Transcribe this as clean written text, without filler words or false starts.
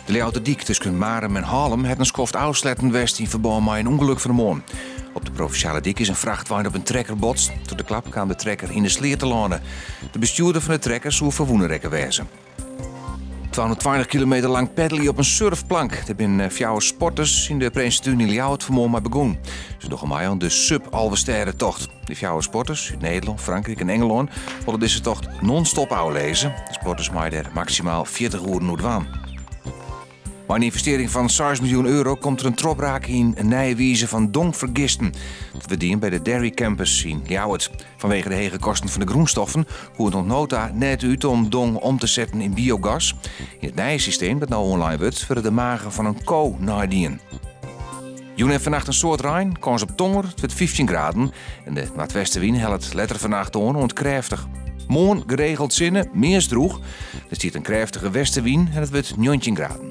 De Leeuwarderdiek tussen Marem en Haarlem heeft een skoft afsletten west in verband met een ongeluk van de morgen. Op de Provinciale Dik is een vrachtwagen op een trekker botst. Door de klap kwam de trekker in de sleer te landen. De bestuurder van de trekker zou verwoenrekken wezen. 220 kilometer lang peddelen op een surfplank. Er zijn 4 sporters in de Prinsentuin in Ljouwert vanmorgen maar begonnen. Ze doen mij aan de sub-Alvestere-tocht. De 4 sporters uit Nederland, Frankrijk en Engeland willen deze tocht non-stop uitlezen. De sporters maken er maximaal 40 uur noord aan. Maar een investering van 6 miljoen euro komt er een tropraak in een nieuwe wijze van dongvergisten. Dat verdienen bij de Dairy Campus in Ljouwert. Vanwege de hege kosten van de groenstoffen komt het nota net uit om dong om te zetten in biogas. In het nieuwe systeem dat nou online wordt, worden de magen van een koe nadien. Joen en vannacht een soort rein, kans op tonger, het wordt 15 graden. En de noordwestenwind helpt letter vannacht aan ontkräftig. Morgen geregeld zinnen, meer droeg. Er stiet een krachtige westenwind en het wordt 19 graden.